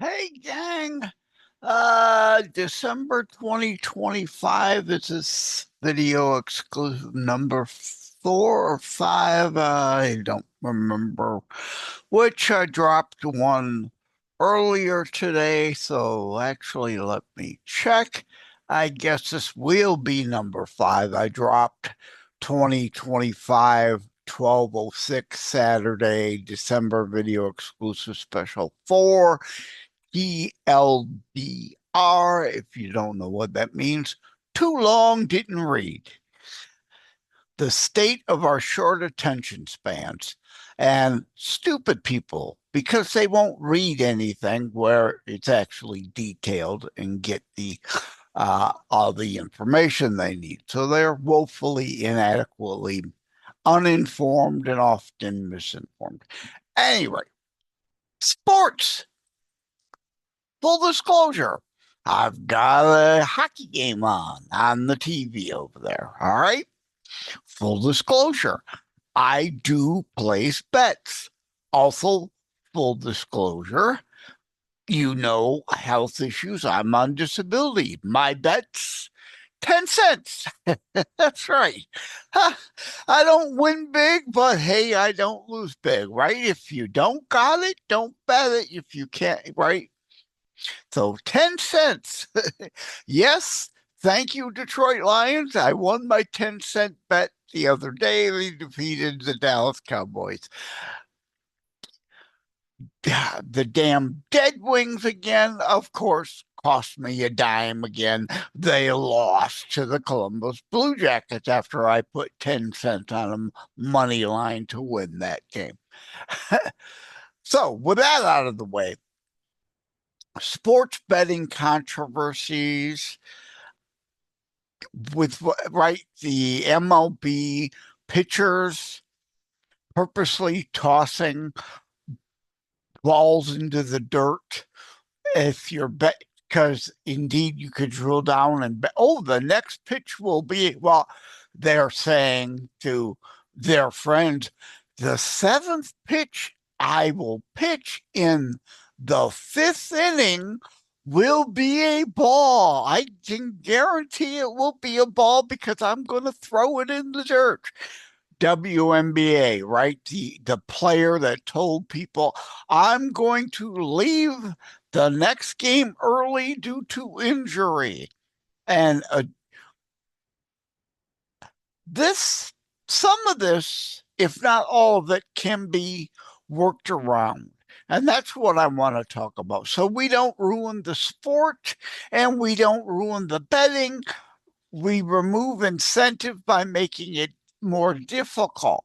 Hey, gang. December 2025. This is video exclusive number 4 or 5. I don't remember which. I dropped one earlier today, so actually let me check. I guess this will be number 5. I dropped 2025 12:06 Saturday, December video exclusive special 4. TLDR, if you don't know what that means, too long, didn't read. The state of our short attention spans and stupid people, because they won't read anything where it's actually detailed and get all the information they need. So they're woefully, inadequately uninformed and often misinformed. Anyway, sports. Full disclosure, I've got a hockey game on the TV over there. All right. Full disclosure, I do place bets. Also, full disclosure, health issues. I'm on disability. My bet's 10 cents. That's right. I don't win big, but hey, I don't lose big, right? If you don't got it, don't bet it. If you can't, right? So 10 cents. Yes, thank you, Detroit Lions. I won my 10-cent bet the other day. They defeated the Dallas Cowboys. The damn Dead Wings again, of course, cost me a dime again. They lost to the Columbus Blue Jackets after I put 10 cents on them money line to win that game. So, with that out of the way, sports betting controversies with the MLB pitchers purposely tossing balls into the dirt if you're bet because indeed you could drill down and bet, oh, the next pitch will be, well, they're saying to their friends, the seventh pitch I will pitch in the fifth inning will be a ball. I can guarantee it will be a ball because I'm going to throw it in the dirt. WNBA, right? The player that told people, I'm going to leave the next game early due to injury. And some of this, if not all of it, can be worked around. And that's what I want to talk about. So we don't ruin the sport and we don't ruin the betting. We remove incentive by making it more difficult.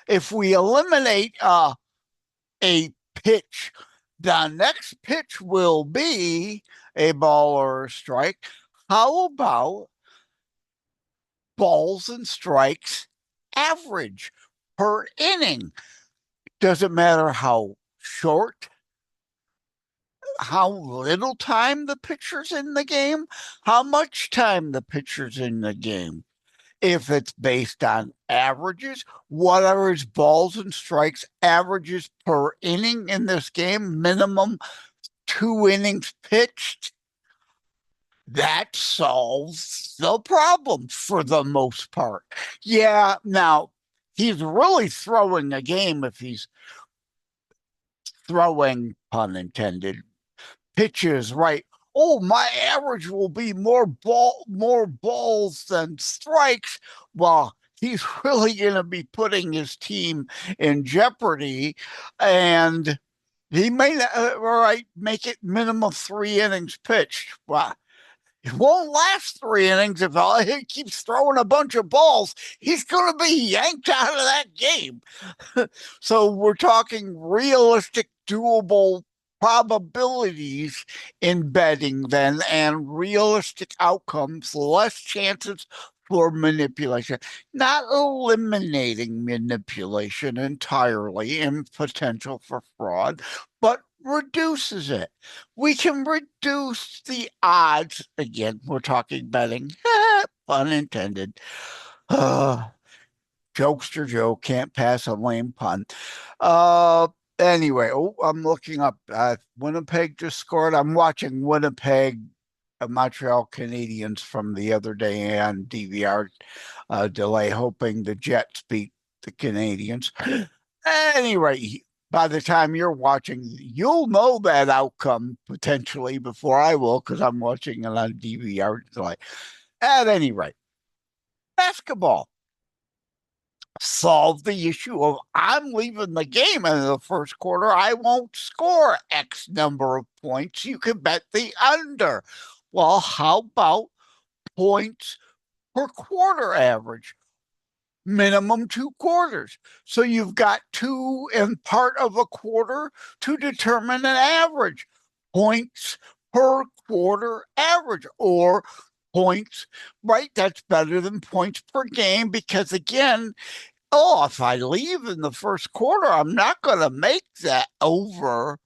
If we eliminate a pitch, the next pitch will be a ball or a strike. How about balls and strikes average per inning? Doesn't matter how short, how little time the pitcher's in the game, how much time the pitcher's in the game. If it's based on averages, what are his balls and strikes averages per inning in this game, minimum 2 innings pitched, that solves the problem for the most part. Yeah, now he's really throwing the game if he's throwing, pun intended, pitches right. Oh, my average will be more balls than strikes. Well, he's really going to be putting his team in jeopardy, and he may not, make it minimum 3 innings pitched. Well, it won't last 3 innings if he keeps throwing a bunch of balls. He's going to be yanked out of that game. So we're talking realistic, doable probabilities in betting then, and realistic outcomes, less chances for manipulation, not eliminating manipulation entirely and potential for fraud, but reduces it. We can reduce the odds. Again, we're talking betting, pun intended. Jokester Joe can't pass a lame pun. Anyway, oh, I'm looking up. Winnipeg just scored. I'm watching Winnipeg, Montreal Canadiens from the other day on DVR delay, hoping the Jets beat the Canadians. Anyway, by the time you're watching, you'll know that outcome potentially before I will, because I'm watching it on DVR delay. At any rate, basketball solve the issue of I'm leaving the game in the first quarter. I won't score X number of points. You can bet the under. Well, how about points per quarter average? Minimum 2 quarters. So you've got two in part of a quarter to determine an average. Points per quarter average, or points, right? That's better than points per game because, again, oh, if I leave in the first quarter, I'm not going to make that over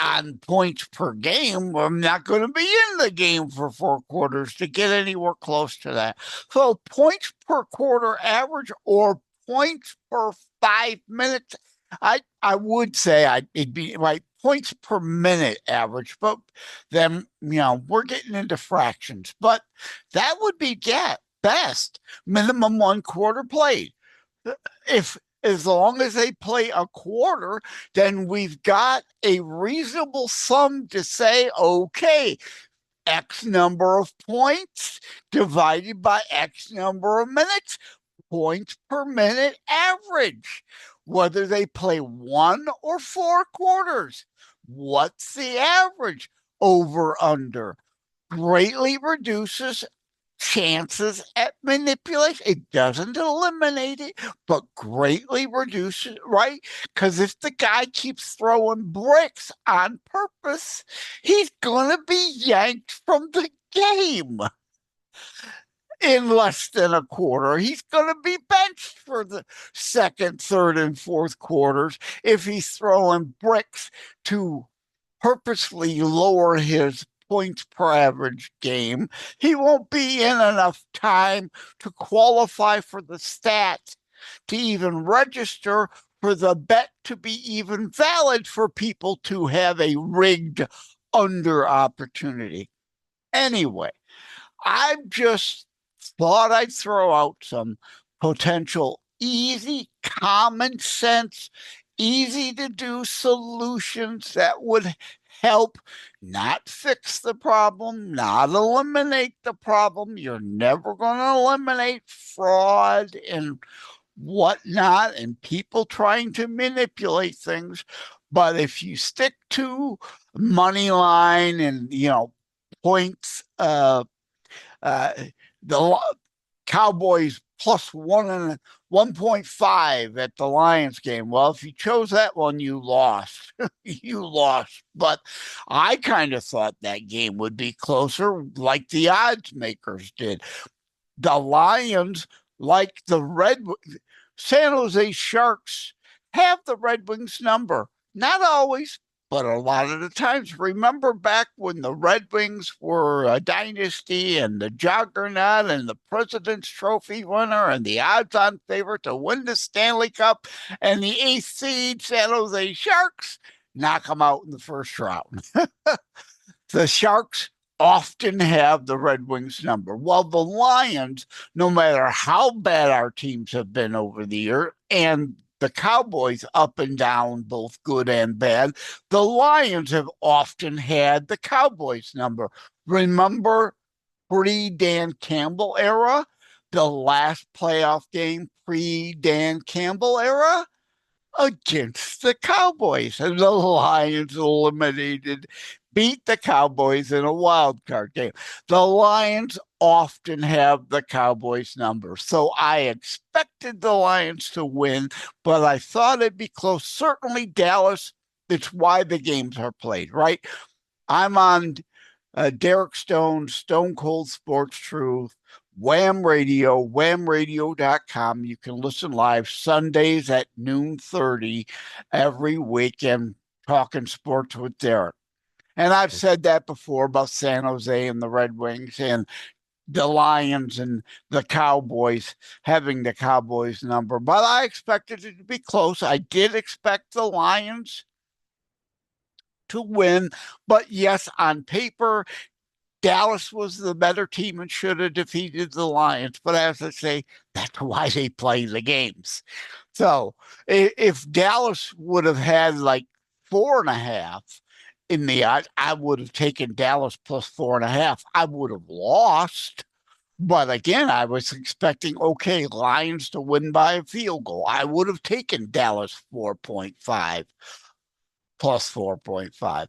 on points per game. I'm not going to be in the game for 4 quarters to get anywhere close to that. So points per quarter average or points per 5 minutes. I would say it'd be like points per minute average, but then we're getting into fractions. But that would be best minimum 1 quarter played. If as long as they play a quarter, then we've got a reasonable sum to say, okay, X number of points divided by X number of minutes, points per minute average, whether they play 1 or 4 quarters. What's the average? Over under greatly reduces chances at manipulation. It doesn't eliminate it, but greatly reduces, right? Because if the guy keeps throwing bricks on purpose, he's going to be yanked from the game in less than a quarter. He's going to be benched for the second, third, and fourth quarters if he's throwing bricks to purposely lower his points per average game. He won't be in enough time to qualify for the stat to even register for the bet to be even valid for people to have a rigged under opportunity. Anyway, I just thought I'd throw out some potential easy, common sense, easy to do solutions that would help not fix the problem, not eliminate the problem. You're never going to eliminate fraud and whatnot and people trying to manipulate things. But if you stick to money line and, points, uh, the Cowboys plus 1.5 at the Lions game. Well, if you chose that one, you lost. You lost. But I kind of thought that game would be closer, like the odds makers did. The Lions, like the San Jose Sharks, have the Red Wings number. Not always, but a lot of the times. Remember back when the Red Wings were a dynasty and the juggernaut and the President's Trophy winner and the odds-on favorite to win the Stanley Cup, and the eighth seed San Jose Sharks knock them out in the first round. The Sharks often have the Red Wings number. While the Lions, no matter how bad our teams have been over the year, and the Cowboys up and down, both good and bad, the Lions have often had the Cowboys number. Remember pre-Dan Campbell era, the last playoff game pre-Dan Campbell era? Against the Cowboys, and the Lions beat the Cowboys in a wild card game. The Lions often have the Cowboys number. So I expected the Lions to win, but I thought it'd be close. Certainly Dallas, it's why the games are played, right? I'm on Derek Stone, Stone Cold Sports Truth, Wham Radio, whamradio.com. You can listen live Sundays at noon 30 every weekend, talking sports with Derek. And I've said that before about San Jose and the Red Wings. And the Lions and the Cowboys, having the Cowboys number, but I expected it to be close. I did expect the Lions to win, but yes, on paper, Dallas was the better team and should have defeated the Lions. But as I say, that's why they play the games. So if Dallas would have had like 4.5 in the odds, I would have taken Dallas plus 4.5. I would have lost. But again, I was expecting, okay, Lions to win by a field goal. I would have taken Dallas 4.5 plus 4.5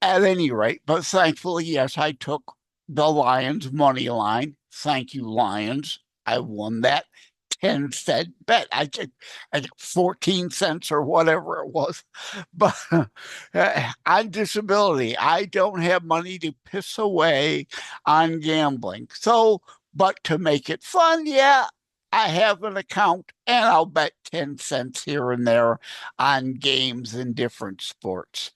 at any rate. But thankfully, yes, I took the Lions money line. Thank you, Lions. I won that 10-cent bet. I took 14 cents or whatever it was. But on disability, I don't have money to piss away on gambling. So, but to make it fun, yeah, I have an account and I'll bet 10 cents here and there on games in different sports.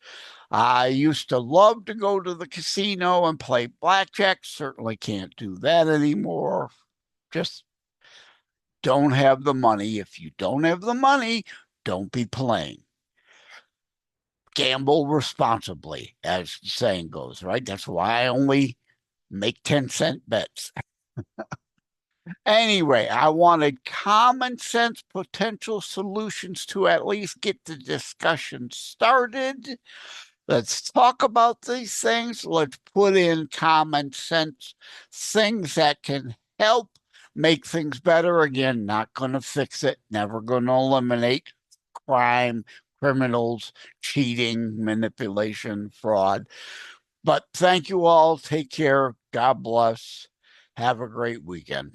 I used to love to go to the casino and play blackjack. Certainly can't do that anymore. Just don't have the money. If you don't have the money, don't be playing. Gamble responsibly, as the saying goes, right? That's why I only make 10-cent bets. Anyway, I wanted common sense potential solutions to at least get the discussion started. Let's talk about these things. Let's put in common sense things that can help make things better. Again, not going to fix it, never going to eliminate crime, criminals, cheating, manipulation, fraud. But thank you all. Take care. God bless. Have a great weekend.